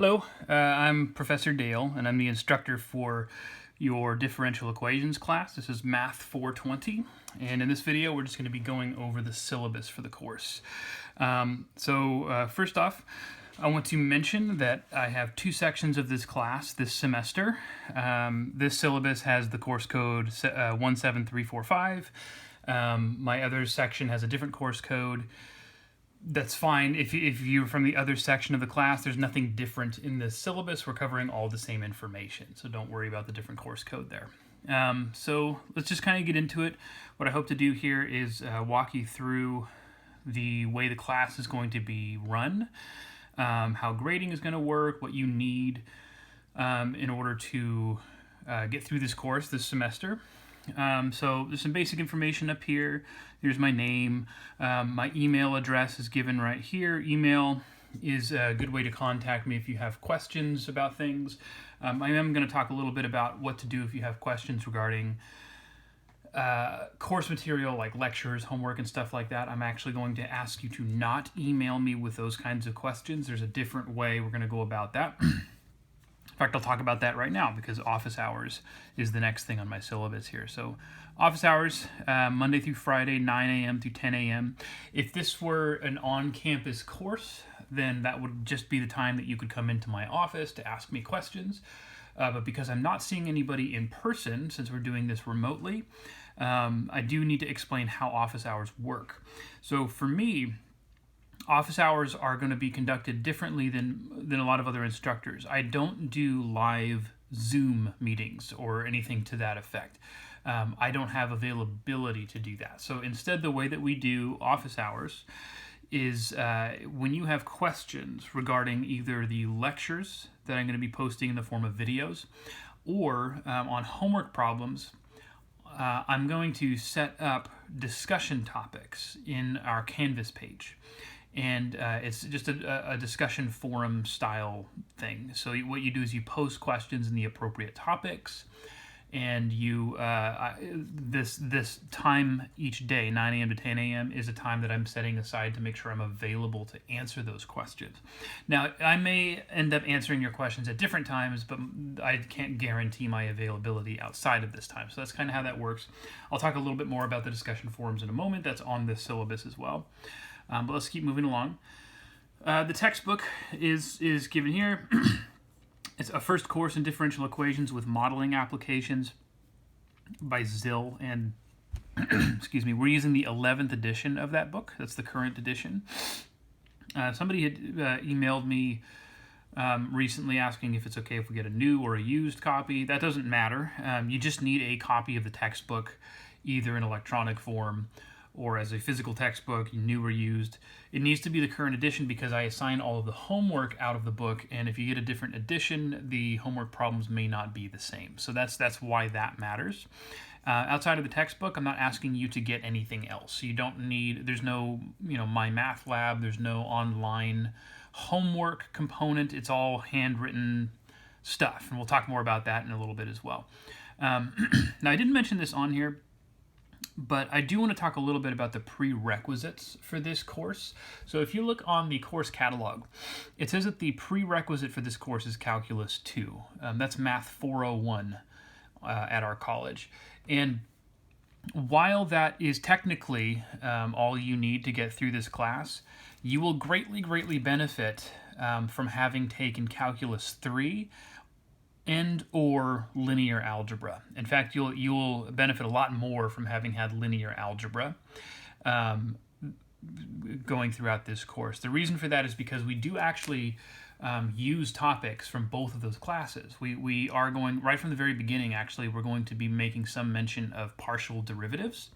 Hello, I'm Professor Dale, and I'm the instructor for your differential equations class. This is Math 420, and in this video we're just going to be going over the syllabus for the course. First off, I want to mention that I have two sections of this class this semester. This syllabus has the course code 17345. My other section has a different course code. That's fine. If you're from the other section of the class, there's nothing different in the syllabus. We're covering all the same information, so don't worry about the different course code there. So let's just kind of get into it. What I hope to do here is walk you through the way the class is going to be run, how grading is going to work, what you need in order to get through this course this semester. So there's some basic information up here. Here's my name. My email address is given right here. Email is a good way to contact me if you have questions about things. I am going to talk a little bit about what to do if you have questions regarding course material like lectures, homework, and stuff like that. I'm actually going to ask you to not email me with those kinds of questions. There's a different way we're going to go about that. In fact, I'll talk about that right now because office hours is the next thing on my syllabus here. So office hours, Monday through Friday, 9 a.m. through 10 a.m. If this were an on-campus course, then that would just be the time that you could come into my office to ask me questions. But because I'm not seeing anybody in person, since we're doing this remotely, I do need to explain how office hours work. So for me, office hours are going to be conducted differently than a lot of other instructors. I don't do live Zoom meetings or anything to that effect. I don't have availability to do that. So instead, the way that we do office hours is when you have questions regarding either the lectures that I'm going to be posting in the form of videos or on homework problems, I'm going to set up discussion topics in our Canvas page. And it's just a discussion forum style thing. So what you do is you post questions in the appropriate topics, and you this time each day, 9 a.m. to 10 a.m. is a time that I'm setting aside to make sure I'm available to answer those questions. Now, I may end up answering your questions at different times, but I can't guarantee my availability outside of this time. So that's kind of how that works. I'll talk a little bit more about the discussion forums in a moment. That's on this syllabus as well. But let's keep moving along. The textbook is given here. It's a first course in differential equations with modeling applications by Zill, and excuse me, we're using the 11th edition of that book. That's the current edition. Somebody had emailed me recently asking if it's okay if we get a new or a used copy. That doesn't matter. You just need a copy of the textbook, either in electronic form or as a physical textbook, new or used. It needs to be the current edition because I assign all of the homework out of the book, and if you get a different edition, the homework problems may not be the same. So that's why that matters. Outside of the textbook, I'm not asking you to get anything else. You don't need, there's no, My Math Lab, there's no online homework component. It's all handwritten stuff, and we'll talk more about that in a little bit as well. Now, I didn't mention this on here, but I do want to talk a little bit about the prerequisites for this course. So if you look on the course catalog, it says that the prerequisite for this course is Calculus 2. That's Math 401 at our college. And while that is technically all you need to get through this class, you will greatly benefit from having taken Calculus 3 and or linear algebra. In fact, you'll benefit a lot more from having had linear algebra going throughout this course. The reason for that is because we do actually use topics from both of those classes. We are going, right from the very beginning, actually, we're going to be making some mention of partial derivatives.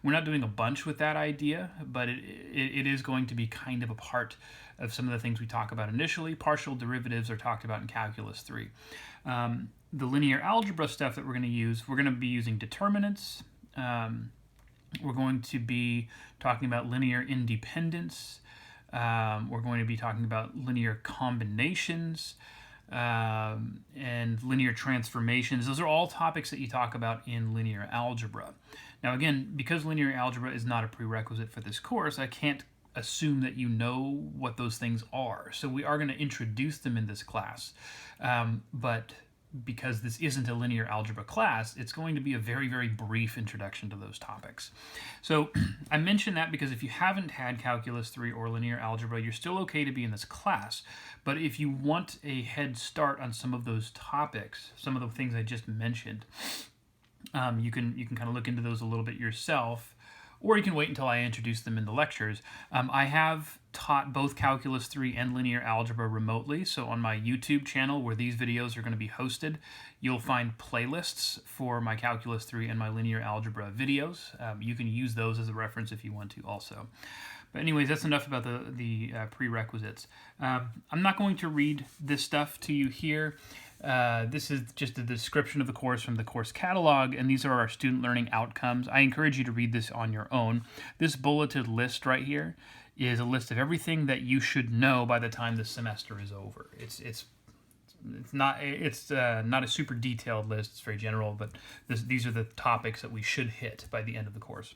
We're not doing a bunch with that idea, but it is going to be kind of a part of some of the things we talk about initially. Partial derivatives are talked about in Calculus 3. The linear algebra stuff that we're going to be using determinants. We're going to be talking about linear independence. We're going to be talking about linear combinations and linear transformations. Those are all topics that you talk about in linear algebra. Now again, because linear algebra is not a prerequisite for this course, I can't assume that you know what those things are. So we are going to introduce them in this class. But because this isn't a linear algebra class, it's going to be a very, very brief introduction to those topics. So I mention that because if you haven't had Calculus 3 or linear algebra, you're still okay to be in this class. But if you want a head start on some of those topics, some of the things I just mentioned, you can kind of look into those a little bit yourself, or you can wait until I introduce them in the lectures. I have taught both Calculus 3 and linear algebra remotely, so on my YouTube channel where these videos are going to be hosted, you'll find playlists for my Calculus 3 and my linear algebra videos. You can use those as a reference if you want to also. But anyways, that's enough about the prerequisites. I'm not going to read this stuff to you here. This is just a description of the course from the course catalog, and these are our student learning outcomes. I encourage you to read this on your own. This bulleted list right here is a list of everything that you should know by the time the semester is over. It's not a super detailed list. It's very general, but these are the topics that we should hit by the end of the course.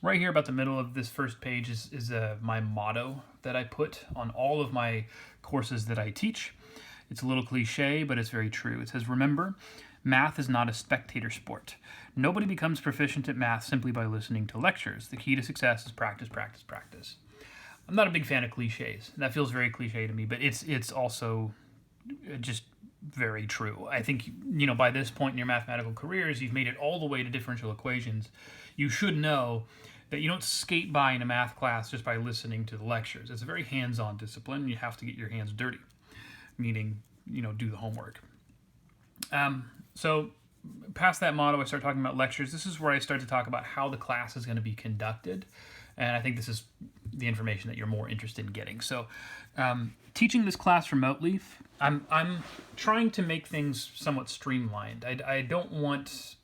Right here about the middle of this first page is my motto that I put on all of my courses that I teach. It's a little cliche, but it's very true. It says, remember, math is not a spectator sport. Nobody becomes proficient at math simply by listening to lectures. The key to success is practice, practice, practice. I'm not a big fan of cliches. That feels very cliche to me, but it's also just very true. I think, by this point in your mathematical careers, you've made it all the way to differential equations. You should know that you don't skate by in a math class just by listening to the lectures. It's a very hands-on discipline. You have to get your hands dirty, meaning, do the homework. So past that motto, I start talking about lectures. This is where I start to talk about how the class is going to be conducted. And I think this is the information that you're more interested in getting. So teaching this class remotely, I'm trying to make things somewhat streamlined. I don't want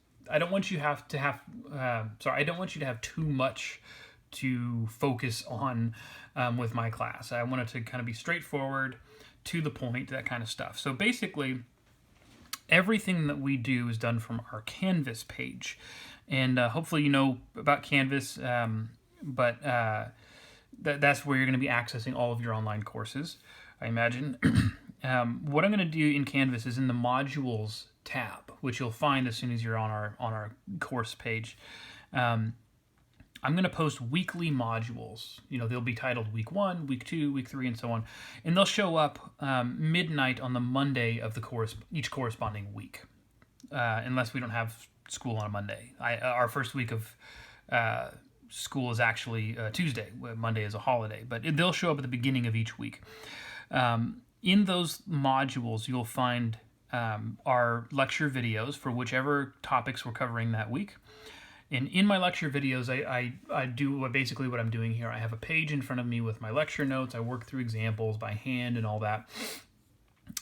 you to have too much to focus on with my class. I want it to kind of be straightforward, to the point, that kind of stuff. So basically, everything that we do is done from our Canvas page. And hopefully you know about Canvas, but that's where you're going to be accessing all of your online courses, I imagine. What I'm going to do in Canvas is in the modules tab, which you'll find as soon as you're on our course page. I'm going to post weekly modules. They'll be titled week 1, week 2, week 3, and so on. And they'll show up midnight on the Monday of each corresponding week, unless we don't have school on a Monday. Our first week of school is actually Tuesday. Monday is a holiday, but they'll show up at the beginning of each week. In those modules, you'll find our lecture videos for whichever topics we're covering that week. And in my lecture videos, I do basically what I'm doing here. I have a page in front of me with my lecture notes. I work through examples by hand and all that.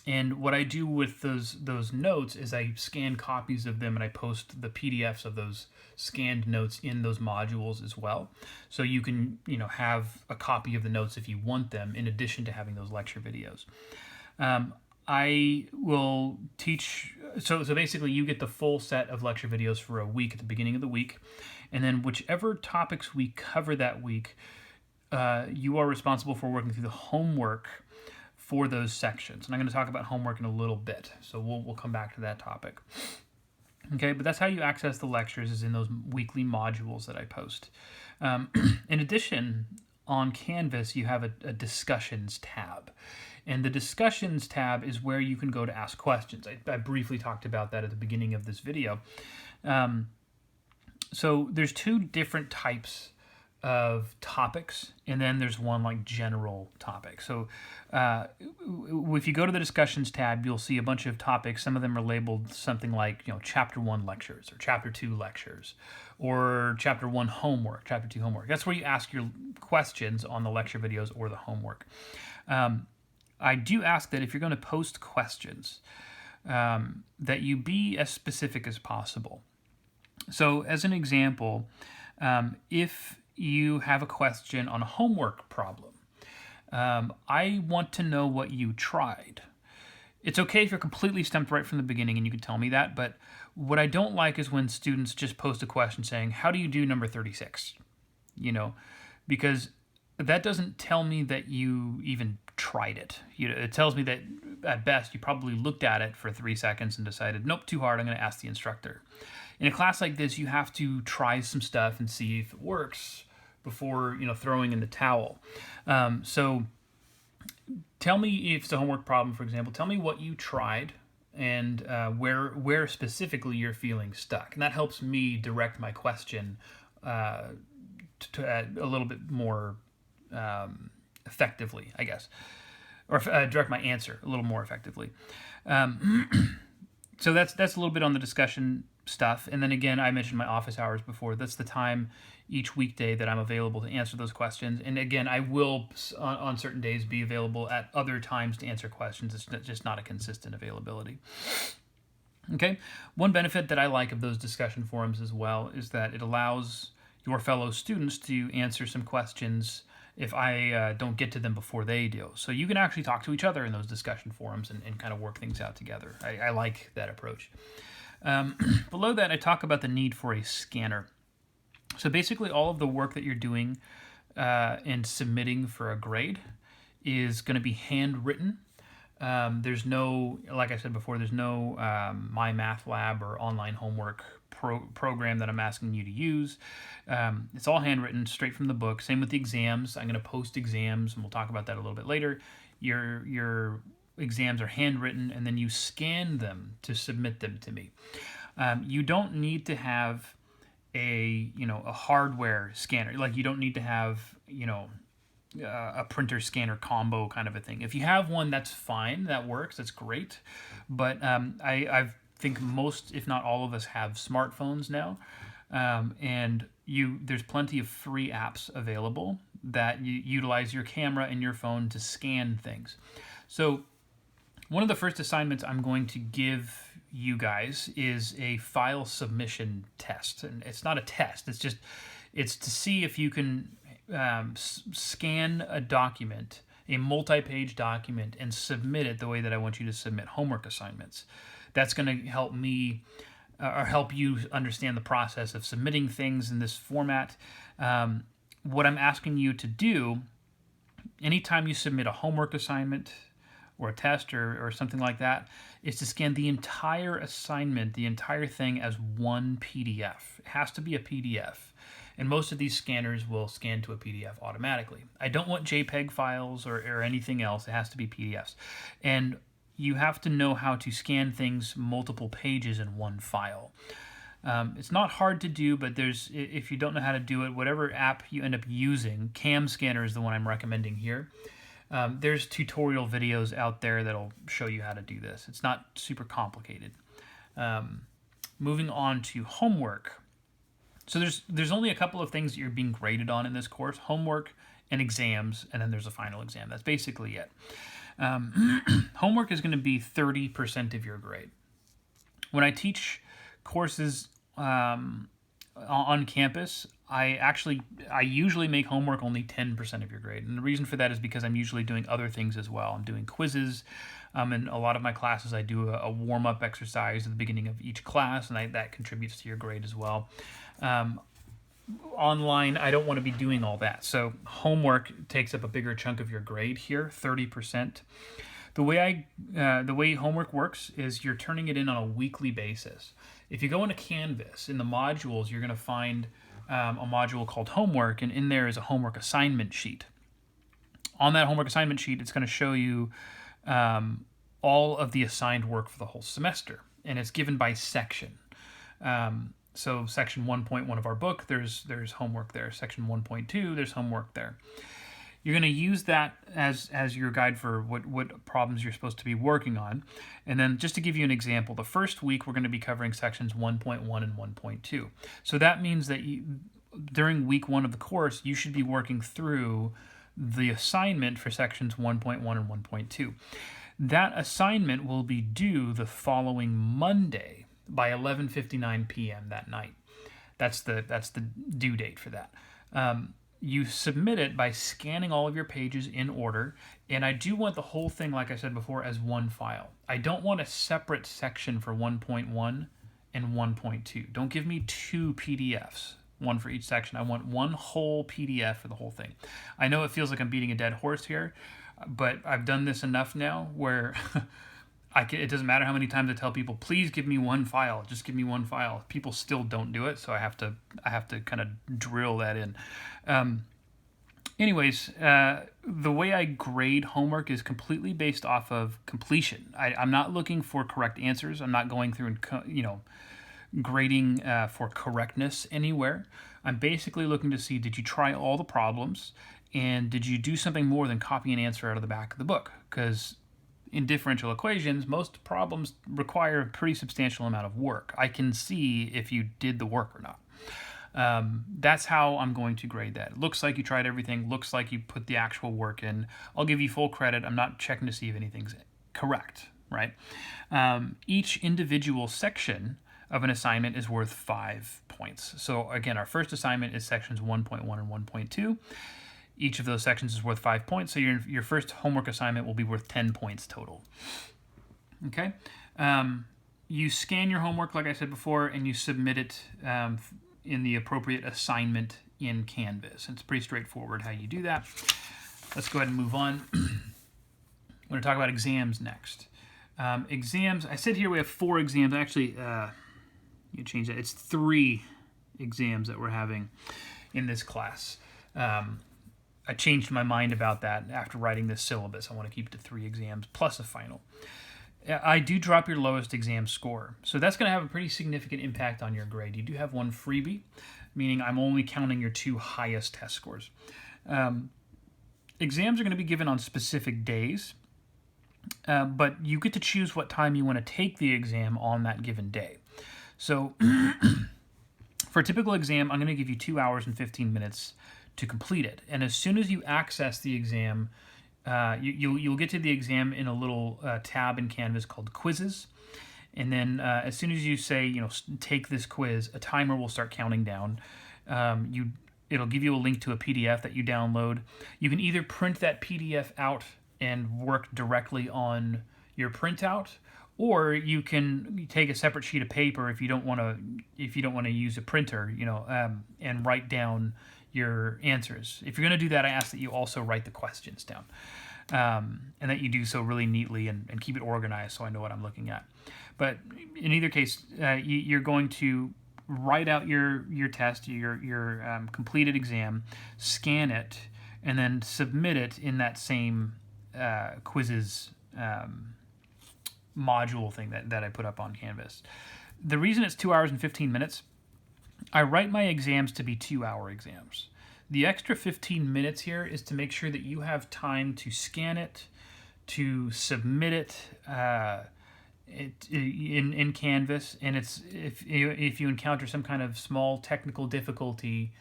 And what I do with those notes is I scan copies of them and I post the PDFs of those scanned notes in those modules as well. So you can, have a copy of the notes if you want them, in addition to having those lecture videos. I will teach, so basically you get the full set of lecture videos for a week at the beginning of the week, and then whichever topics we cover that week, you are responsible for working through the homework for those sections. And I'm going to talk about homework in a little bit, so we'll come back to that topic. Okay, but that's how you access the lectures, is in those weekly modules that I post. In addition, on Canvas, you have a discussions tab. And the discussions tab is where you can go to ask questions. I briefly talked about that at the beginning of this video. So there's two different types of topics, and then there's one like general topic. So if you go to the discussions tab, you'll see a bunch of topics. Some of them are labeled something like, chapter 1 lectures, or chapter 2 lectures, or chapter 1 homework, chapter 2 homework. That's where you ask your questions on the lecture videos or the homework. I do ask that if you're going to post questions, that you be as specific as possible. So as an example, if you have a question on a homework problem, I want to know what you tried. It's okay if you're completely stumped right from the beginning and you can tell me that, but what I don't like is when students just post a question saying, how do you do number 36? because that doesn't tell me that you even tried it. It tells me that at best you probably looked at it for 3 seconds and decided, nope, too hard, I'm going to ask the instructor. In a class like this, you have to try some stuff and see if it works before throwing in the towel. So tell me, if it's a homework problem, for example, tell me what you tried and where specifically you're feeling stuck. And that helps me direct my question to a little bit more effectively, I guess, or direct my answer a little more effectively. So that's a little bit on the discussion stuff. And then again, I mentioned my office hours before. That's the time each weekday that I'm available to answer those questions. And again, I will on certain days be available at other times to answer questions. It's just not a consistent availability. Okay, one benefit that I like of those discussion forums as well is that it allows your fellow students to answer some questions if I don't get to them before they do. So you can actually talk to each other in those discussion forums and kind of work things out together. I like that approach. Below that, I talk about the need for a scanner. So basically all of the work that you're doing and submitting for a grade is going to be handwritten. There's no, like I said before, there's no My Math Lab or online homework program that I'm asking you to use. It's all handwritten straight from the book. Same with the exams. I'm going to post exams, and we'll talk about that a little bit later. Your exams are handwritten, and then you scan them to submit them to me. You don't need to have a hardware scanner. Like, you don't need to have a printer scanner combo kind of a thing. If you have one, that's fine. That works. That's great. But I think most, if not all of us, have smartphones now, and there's plenty of free apps available that you utilize your camera and your phone to scan things. So one of the first assignments I'm going to give you guys is a file submission test. And it's not a test. It's to see if you can scan a document, a multi-page document, and submit it the way that I want you to submit homework assignments. That's going to help me or help you understand the process of submitting things in this format. What I'm asking you to do, anytime you submit a homework assignment or a test or something like that, is to scan the entire assignment, the entire thing, as one PDF. It has to be a PDF. And most of these scanners will scan to a PDF automatically. I don't want JPEG files or anything else. It has to be PDFs. And you have to know how to scan things multiple pages in one file. It's not hard to do, but if you don't know how to do it, whatever app you end up using, Cam Scanner is the one I'm recommending here. There's tutorial videos out there that'll show you how to do this. It's not super complicated. Moving on to homework. So there's only a couple of things that you're being graded on in this course: homework and exams, and then there's a final exam. That's basically it. Homework is going to be 30% of your grade. When I teach courses on campus, I usually make homework only 10% of your grade. And the reason for that is because I'm usually doing other things as well. I'm doing quizzes. In a lot of my classes, I do a warm-up exercise at the beginning of each class, and that contributes to your grade as well. Online, I don't want to be doing all that. So homework takes up a bigger chunk of your grade here, 30%. The way homework works is you're turning it in on a weekly basis. If you go into Canvas, in the modules, you're going to find a module called homework, and in there is a homework assignment sheet. On that homework assignment sheet, it's going to show you all of the assigned work for the whole semester, and it's given by section. So section 1.1 of our book, there's homework there. Section 1.2, there's homework there. You're going to use that as your guide for what problems you're supposed to be working on. And then just to give you an example, the first week we're going to be covering sections 1.1 and 1.2. So that means that during week 1 of the course, you should be working through the assignment for sections 1.1 and 1.2. That assignment will be due the following Monday by 11:59 p.m. that night. That's the due date for that. You submit it by scanning all of your pages in order, and I do want the whole thing, like I said before, as one file. I don't want a separate section for 1.1 and 1.2. Don't give me two PDFs. one for each section. I want one whole PDF for the whole thing. I know it feels like I'm beating a dead horse here, but I've done this enough now where it doesn't matter how many times I tell people, please give me one file, just give me one file. People still don't do it, so I have to kind of drill that in. Anyways, the way I grade homework is completely based off of completion. I'm not looking for correct answers. I'm not going through and grading for correctness anywhere. I'm basically looking to see, did you try all the problems, and did you do something more than copy an answer out of the back of the book? Because in differential equations, most problems require a pretty substantial amount of work. I can see if you did the work or not. That's how I'm going to grade that. It looks like you tried everything, looks like you put the actual work in. I'll give you full credit. I'm not checking to see if anything's correct, right? Each individual section of an assignment is worth 5 points. So again, our first assignment is sections 1.1 and 1.2. Each of those sections is worth 5 points, so your first homework assignment will be worth 10 points total. Okay? You scan your homework, like I said before, and you submit it in the appropriate assignment in Canvas. It's pretty straightforward how you do that. Let's go ahead and move on. I'm going to talk about exams next. Exams, I said here we have 4 exams. Actually, you change that. It's 3 exams that we're having in this class. I changed my mind about that after writing this syllabus. I want to keep it to 3 exams plus a final. I do drop your lowest exam score. So that's going to have a pretty significant impact on your grade. You do have one freebie, meaning I'm only counting your 2 highest test scores. Exams are going to be given on specific days, but you get to choose what time you want to take the exam on that given day. So for a typical exam, I'm going to give you 2 hours and 15 minutes to complete it. And as soon as you access the exam, you'll get to the exam in a little tab in Canvas called Quizzes. And then as soon as you say, take this quiz, a timer will start counting down. It'll give you a link to a PDF that you download. You can either print that PDF out and work directly on your printout, or you can take a separate sheet of paper if you don't want to use a printer, and write down your answers. If you're going to do that, I ask that you also write the questions down, and that you do so really neatly and keep it organized so I know what I'm looking at. But in either case, you're going to write out your test, your completed exam, scan it, and then submit it in that same quizzes module thing that I put up on Canvas. The reason it's 2 hours and 15 minutes, I write my exams to be 2-hour exams. The extra 15 minutes here is to make sure that you have time to scan it, to submit it in Canvas, and it's if you encounter some kind of small technical difficulty,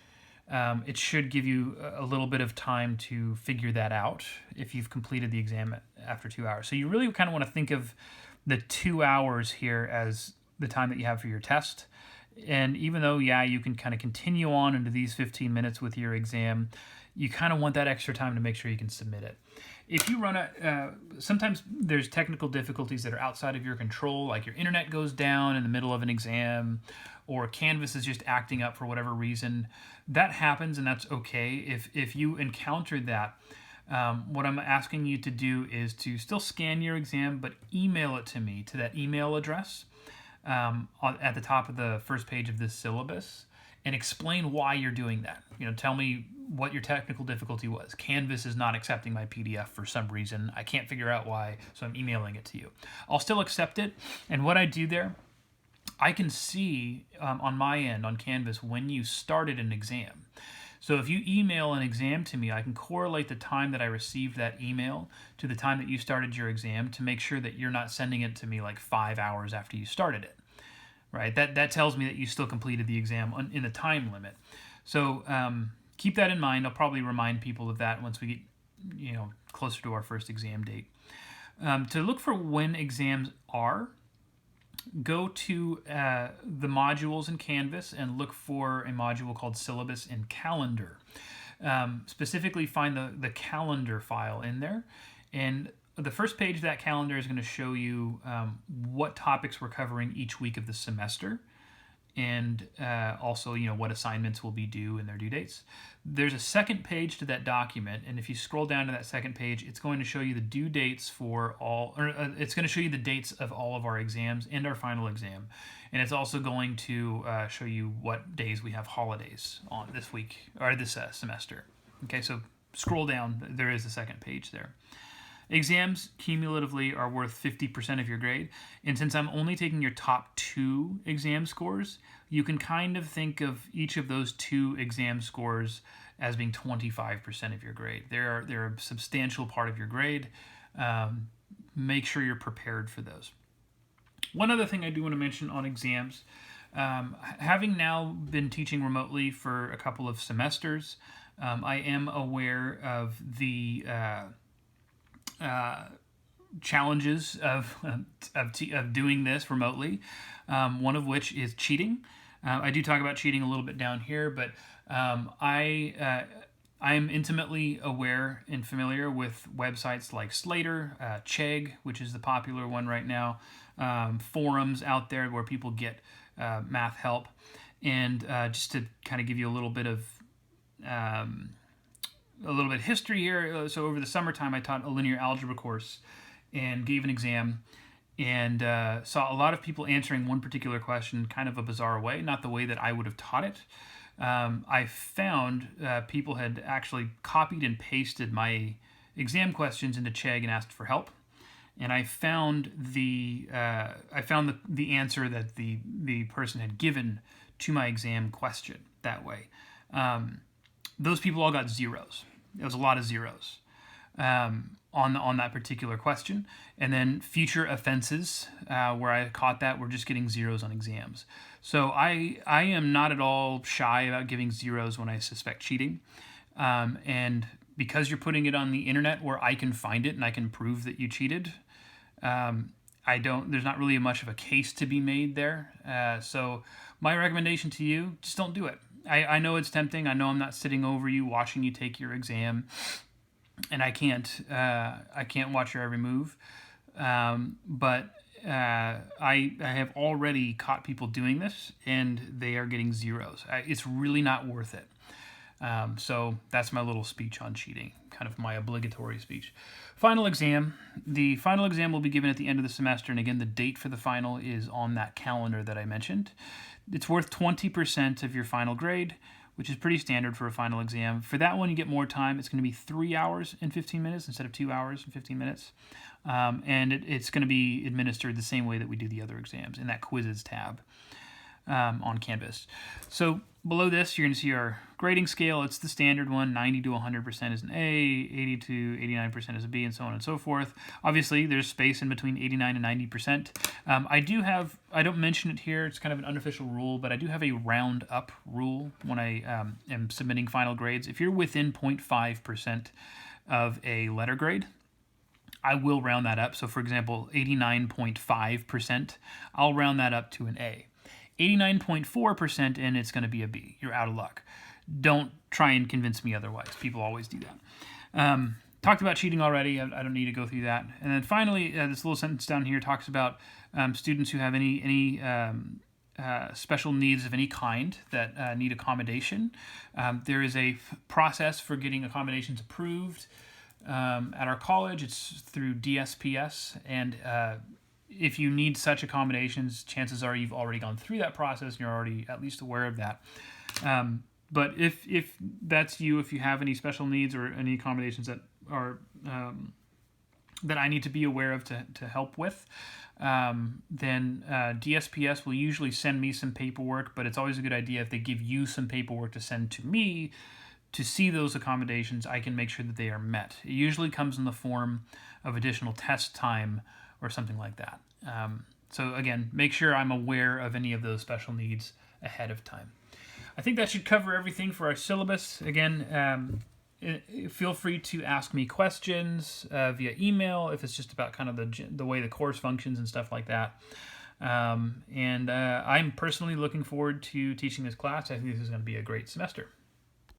it should give you a little bit of time to figure that out if you've completed the exam after 2 hours. So you really kind of want to think of the 2 hours here as the time that you have for your test. And even though, you can kind of continue on into these 15 minutes with your exam, you kind of want that extra time to make sure you can submit it. If you run sometimes there's technical difficulties that are outside of your control, like your internet goes down in the middle of an exam, or Canvas is just acting up for whatever reason. That happens, and that's okay. If you encounter that, what I'm asking you to do is to still scan your exam, but email it to me to that email address at the top of the first page of this syllabus, and explain why you're doing that. Tell me what your technical difficulty was. Canvas is not accepting my PDF for some reason. I can't figure out why, so I'm emailing it to you. I'll still accept it, and what I do there, I can see on my end on Canvas when you started an exam. So if you email an exam to me, I can correlate the time that I received that email to the time that you started your exam to make sure that you're not sending it to me like 5 hours after you started it, right? That tells me that you still completed the exam in the time limit. So keep that in mind. I'll probably remind people of that once we get closer to our first exam date. To look for when exams are, go to the modules in Canvas and look for a module called Syllabus and Calendar. Specifically, find the calendar file in there. And the first page of that calendar is going to show you what topics we're covering each week of the semester. and also, what assignments will be due and their due dates. There's a second page to that document, and if you scroll down to that second page, it's going to show you the due dates for all, or it's going to show you the dates of all of our exams and our final exam. And it's also going to show you what days we have holidays on this week, or this semester. Okay, so scroll down, there is a second page there. Exams cumulatively are worth 50% of your grade, and since I'm only taking your top 2 exam scores, you can kind of think of each of those 2 exam scores as being 25% of your grade. They're a substantial part of your grade. Make sure you're prepared for those. One other thing I do want to mention on exams, having now been teaching remotely for a couple of semesters, I am aware of the challenges of doing this remotely, one of which is cheating. I do talk about cheating a little bit down here, but I am intimately aware and familiar with websites like Slater, Chegg, which is the popular one right now, forums out there where people get math help. And just to kind of give you a little bit of history here. So over the summertime, I taught a linear algebra course and gave an exam, and saw a lot of people answering one particular question kind of a bizarre way, not the way that I would have taught it. I found people had actually copied and pasted my exam questions into Chegg and asked for help, and I found the answer that the person had given to my exam question that way. Those people all got zeros. It was a lot of zeros on that particular question. And then future offenses where I caught that were just getting zeros on exams. So I am not at all shy about giving zeros when I suspect cheating. And because you're putting it on the internet where I can find it and I can prove that you cheated, there's not really much of a case to be made there. So my recommendation to you, just don't do it. I know it's tempting. I know I'm not sitting over you watching you take your exam, and I can't watch your every move. But I have already caught people doing this, and they are getting zeros. It's really not worth it. So that's my little speech on cheating, kind of my obligatory speech. Final exam. The final exam will be given at the end of the semester, and again, the date for the final is on that calendar that I mentioned. It's worth 20% of your final grade, which is pretty standard for a final exam. For that one, you get more time. It's going to be 3 hours and 15 minutes instead of 2 hours and 15 minutes. And it's going to be administered the same way that we do the other exams in that quizzes tab on Canvas. So below this, you're going to see our grading scale. It's the standard one. 90 to 100% is an A, 80 to 89% is a B, and so on and so forth. Obviously, there's space in between 89 and 90%. I don't mention it here. It's kind of an unofficial rule, but I do have a round up rule when I am submitting final grades. If you're within 0.5% of a letter grade, I will round that up. So for example, 89.5%, I'll round that up to an A. 89.4% and it's going to be a B. You're out of luck. Don't try and convince me otherwise. People always do that. Talked about cheating already. I don't need to go through that. And then finally, this little sentence down here talks about students who have any special needs of any kind that need accommodation. There is a process for getting accommodations approved at our college. It's through DSPS, and if you need such accommodations, chances are you've already gone through that process and you're already at least aware of that. But if that's you, if you have any special needs or any accommodations that are that I need to be aware of to help with, then DSPS will usually send me some paperwork, but it's always a good idea if they give you some paperwork to send to me to see those accommodations. I can make sure that they are met. It usually comes in the form of additional test time or something like that. So again, make sure I'm aware of any of those special needs ahead of time. I think that should cover everything for our syllabus. Again, feel free to ask me questions via email if it's just about kind of the way the course functions and stuff like that. I'm personally looking forward to teaching this class. I think this is going to be a great semester.